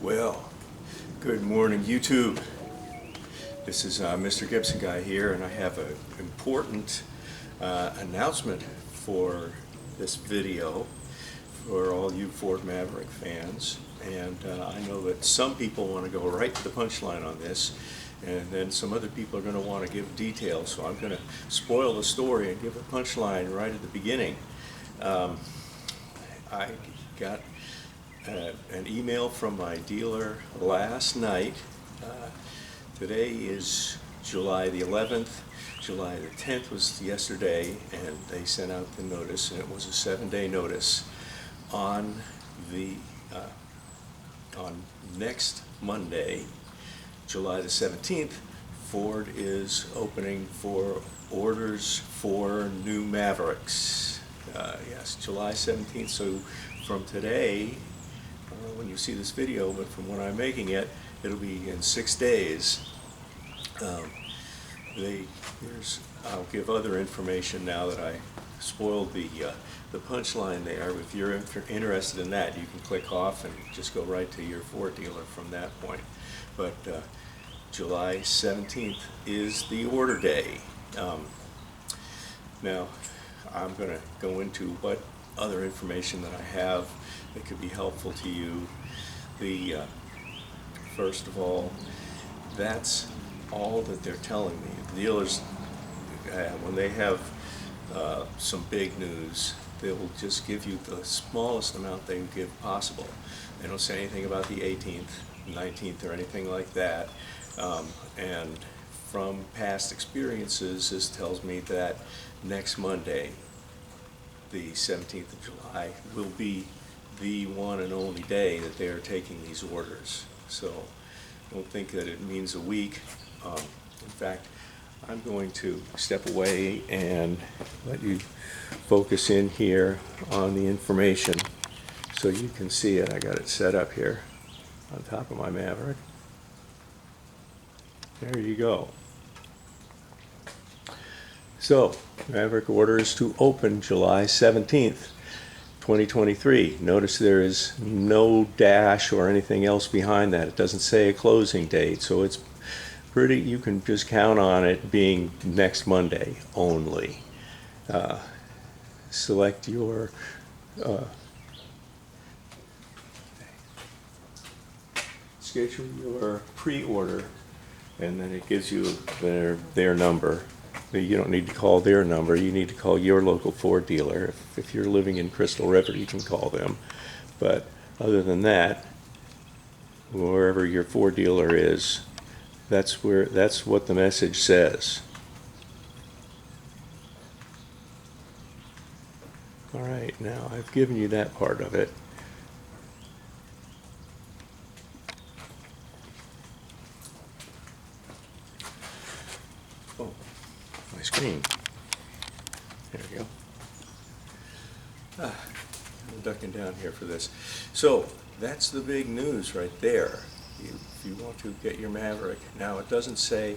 Well, good morning, YouTube. This is Mr. Gibson Guy here, and I have an important announcement for this video for all you Ford Maverick fans. And I know that some people want to go right to the punchline on this, and then some other people are going to want to give details. So I'm going to spoil the story and give a punchline right at the beginning. I got an email from my dealer last night. Today is July the 11th. July the 10th was yesterday, and they sent out the notice, and it was a 7-day notice on the on next Monday, July the 17th. Ford is opening for orders for new Mavericks. Yes, July 17th. So from today, when you see this video, but from when I'm making it, it'll be in 6 days. I'll give other information now that I spoiled the punchline there. If you're interested in that, you can click off and just go right to your Ford dealer from that point. But July 17th is the order day. Now, I'm going to go into what other information that I have that could be helpful to you. First of all, that's all that they're telling me. The dealers, when they have some big news, they will just give you the smallest amount they can give possible. They don't say anything about the 18th, 19th, or anything like that. And from past experiences, this tells me that next Monday, the 17th of July, will be the one and only day that they are taking these orders. So don't think that it means a week. In fact, I'm going to step away and let you focus in here on the information so you can see it. I got it set up here on top of my Maverick. There you go. So, Maverick orders to open July 17th, 2023. Notice there is no dash or anything else behind that. It doesn't say a closing date, so it's pretty, you can just count on it being next Monday only. Select your schedule your pre-order, and then it gives you their number. You don't need to call their number, you need to call your local Ford dealer. If you're living in Crystal River, you can call them. But other than that, wherever your Ford dealer is, that's what the message says. All right, now I've given you that part of it. Oh, my screen. There we go. I'm ducking down here for this. So that's the big news right there. If you want to get your Maverick. Now, it doesn't say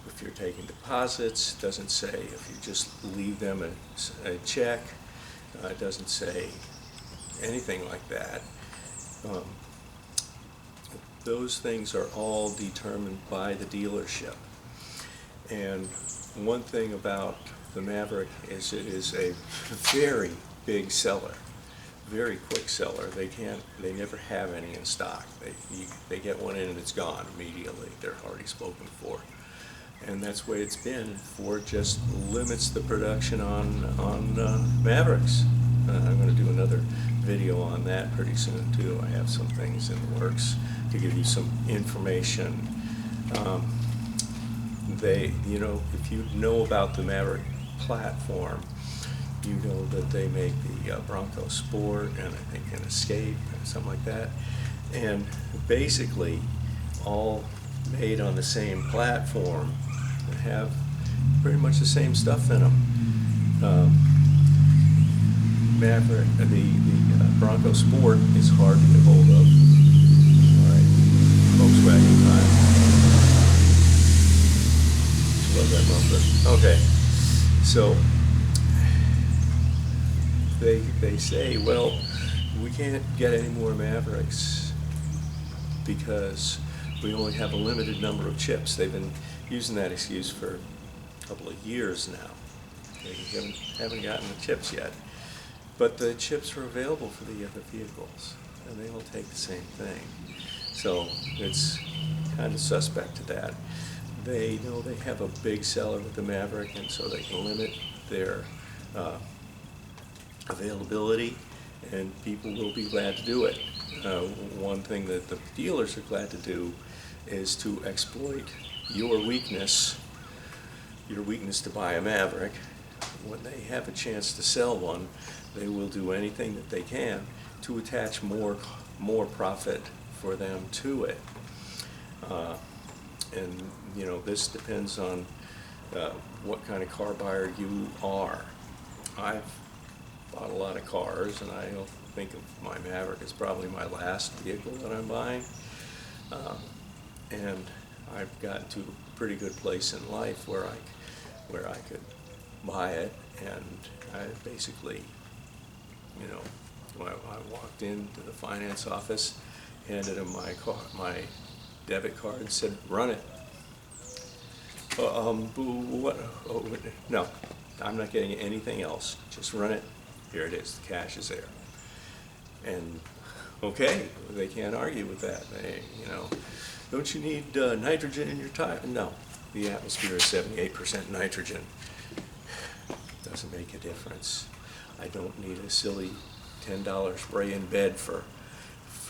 if you're taking deposits, it doesn't say if you just leave them a check, it doesn't say anything like that. Those things are all determined by the dealership. And one thing about the Maverick is it is a very big seller. Very quick seller. They never have any in stock. They get one in and it's gone immediately. They're already spoken for, and that's the way it's been. Ford just limits the production on Mavericks. I'm going to do another video on that pretty soon too. I have some things in the works to give you some information. If you know about the Maverick platform, you know that they make the Bronco Sport and I think an Escape and something like that, and basically all made on the same platform and have pretty much the same stuff in them. Maverick, the Bronco Sport is hard to get hold of. All right, Volkswagen time. Love that muffler. Okay, so they say, well, we can't get any more Mavericks. because we only have a limited number of chips. They've been using that excuse for a couple of years now. They haven't gotten the chips yet. But the chips are available for the other vehicles, and they will take the same thing. So it's kind of suspect to that. They know they have a big seller with the Maverick, and so they can limit their availability, and people will be glad to do it. One thing that the dealers are glad to do is to exploit your weakness to buy a Maverick. When they have a chance to sell one, they will do anything that they can to attach more profit for them to it. And you know, this depends on what kind of car buyer you are. I've bought a lot of cars, and I think of my Maverick as probably my last vehicle that I'm buying. And I've gotten to a pretty good place in life where I could buy it, and I basically, you know, when I walked into the finance office, handed him my debit card, and said, "Run it." What? Oh, no, I'm not getting anything else. Just run it. Here it is. The cash is there. And okay, they can't argue with that. They, you know, don't you need nitrogen in your tire? No, the atmosphere is 78% nitrogen. Doesn't make a difference. I don't need a silly $10 spray in bed for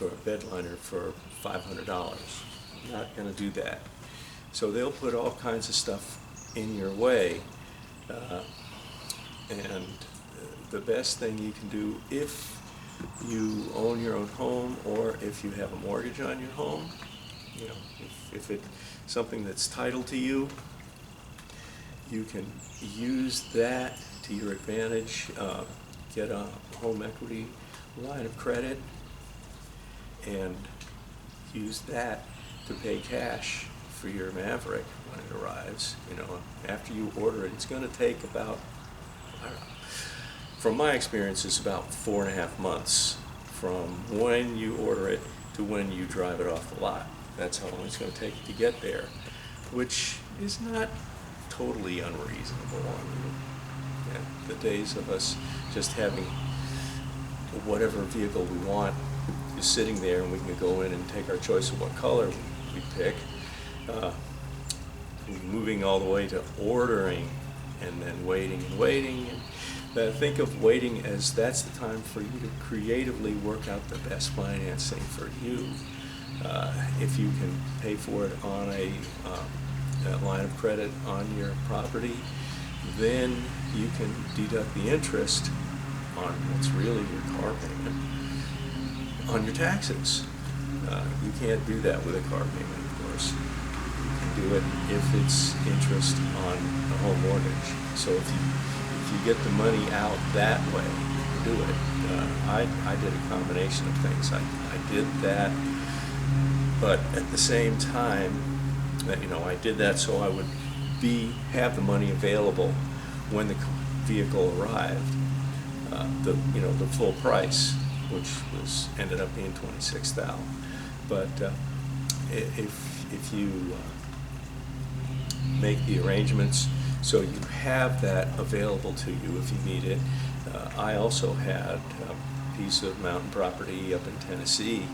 a bed liner for $500. I'm not going to do that. So they'll put all kinds of stuff in your way, and the best thing you can do if you own your own home, or if you have a mortgage on your home, you know, if it's something that's titled to you, you can use that to your advantage. Get a home equity line of credit and use that to pay cash for your Maverick when it arrives. You know, after you order it, it's going to take about, I don't know, from my experience, it's about 4.5 months from when you order it to when you drive it off the lot. That's how long it's going to take to get there, which is not totally unreasonable. Yeah, the days of us just having whatever vehicle we want is sitting there, and we can go in and take our choice of what color we pick, moving all the way to ordering and then waiting and waiting. And think of waiting as that's the time for you to creatively work out the best financing for you. If you can pay for it on a line of credit on your property, then you can deduct the interest on what's really your car payment on your taxes. You can't do that with a car payment, of course. You can do it if it's interest on a home mortgage. So if you get the money out that way, do it. I did a combination of things. I did that, but at the same time, you know, I did that so I would have the money available when the vehicle arrived, the full price, which ended up being $26,000. But if you make the arrangements so you have that available to you if you need it. I also had a piece of mountain property up in Tennessee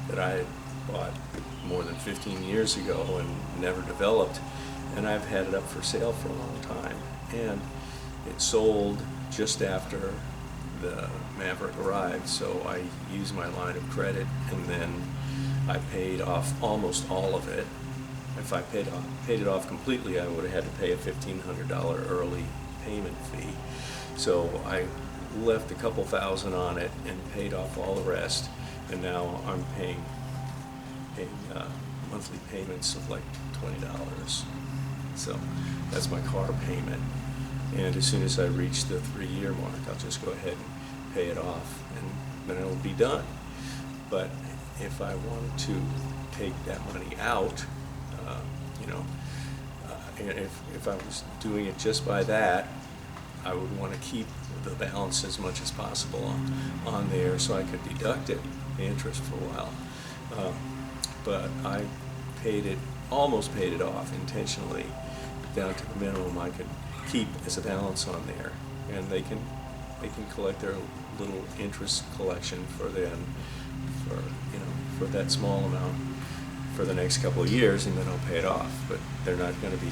that I bought more than 15 years ago and never developed, and I've had it up for sale for a long time, and it sold just after the Maverick arrived, so I used my line of credit, and then I paid off almost all of it. If I paid it off completely, I would have had to pay a $1,500 early payment fee. So I left a couple thousand on it and paid off all the rest, and now I'm paying monthly payments of like $20. So that's my car payment. And as soon as I reach the 3-year mark, I'll just go ahead and pay it off, and then it'll be done. But if I wanted to take that money out, and if I was doing it just by that, I would want to keep the balance as much as possible on there so I could deduct it, the interest, for a while. but I almost paid it off intentionally down to the minimum I could keep as a balance on there, and they can collect their little interest collection for for that small amount for the next couple of years, and then I'll pay it off. But they're not going to be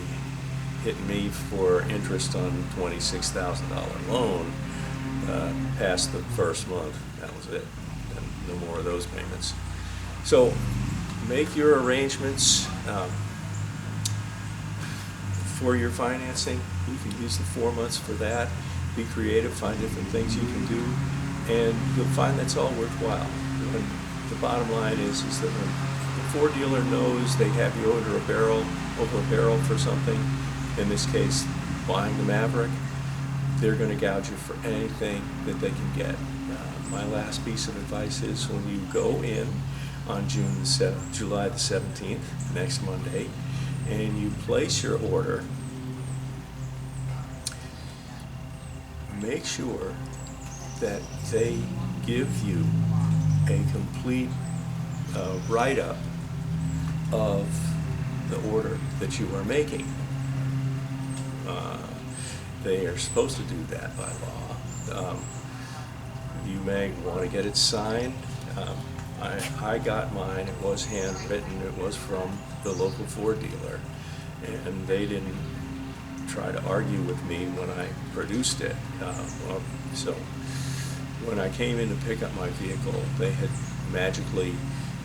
hitting me for interest on $26,000 loan past the first month. That was it, and no more of those payments. So make your arrangements for your financing. You can use the 4 months for that. Be creative, find different things you can do, and you'll find that's all worthwhile. And the bottom line is that when the Ford dealer knows they have you over a barrel for something, in this case buying the Maverick, they're going to gouge you for anything that they can get. My last piece of advice is when you go in on July the 17th, next Monday, and you place your order, make sure that they give you a complete write-up of the order that you are making. They are supposed to do that by law. You may want to get it signed. I got mine. It was handwritten. It was from the local Ford dealer, and they didn't try to argue with me when I produced it. So when I came in to pick up my vehicle, they had magically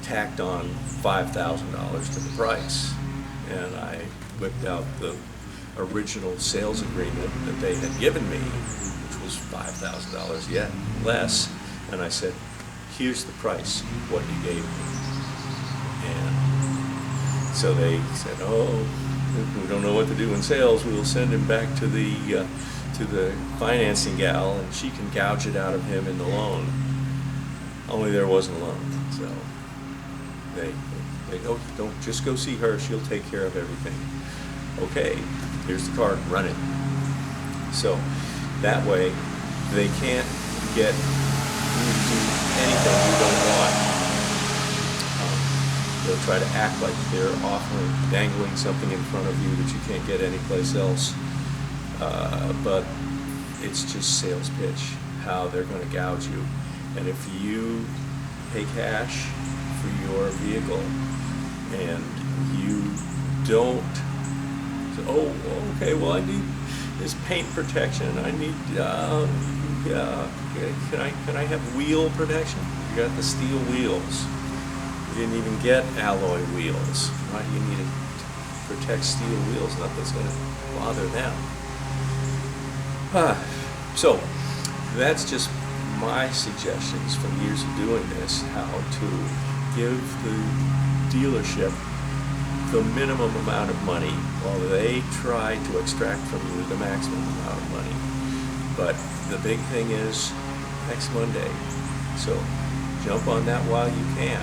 tacked on $5,000 to the price, and I whipped out the original sales agreement that they had given me, which was $5,000 yet less, and I said, here's the price, what you gave me. And so they said, oh, we don't know what to do in sales, we'll send him back to the financing gal, and she can gouge it out of him in the loan. Only there wasn't a loan, so they don't just go see her, she'll take care of everything. Okay, here's the card, run it. So that way they can't get you to do anything you don't want. They'll try to act like they're dangling something in front of you that you can't get anyplace else. But it's just sales pitch, how they're going to gouge you. And if you pay cash for your vehicle and you don't, oh, okay, well, I need this paint protection. I need, can I have wheel protection? You got the steel wheels. You didn't even get alloy wheels. Why do you need to protect steel wheels? Nothing's going to bother them. So that's just my suggestions from years of doing this, how to give the dealership the minimum amount of money while they try to extract from you the maximum amount of money. But the big thing is next Monday, so jump on that while you can.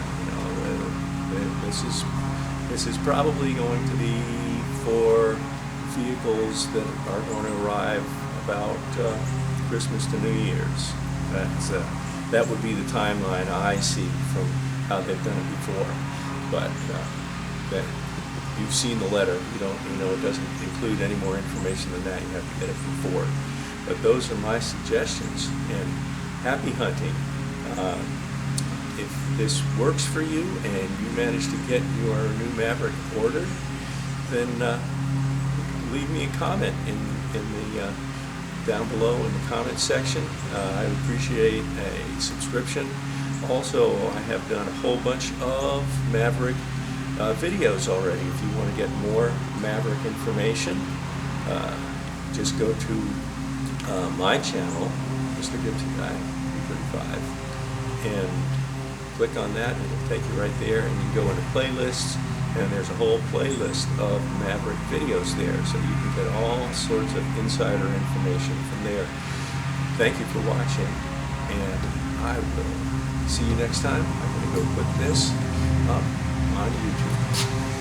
This is probably going to be for vehicles that are going to arrive about Christmas to New Year's. That would be the timeline I see from how they've done it before. But that you've seen the letter. It doesn't include any more information than that. You have to get it from Ford. But those are my suggestions. And happy hunting. If this works for you and you manage to get your new Maverick ordered, then leave me a comment in the down below in the comment section. I would appreciate a subscription. Also, I have done a whole bunch of Maverick videos already. If you want to get more Maverick information, just go to my channel, Mr. Gibson Guy 35, and click on that and it'll take you right there, and you can go into playlists, and there's a whole playlist of Maverick videos there, so you can get all sorts of insider information from there. Thank you for watching, and I will see you next time. I'm going to go put this up on YouTube.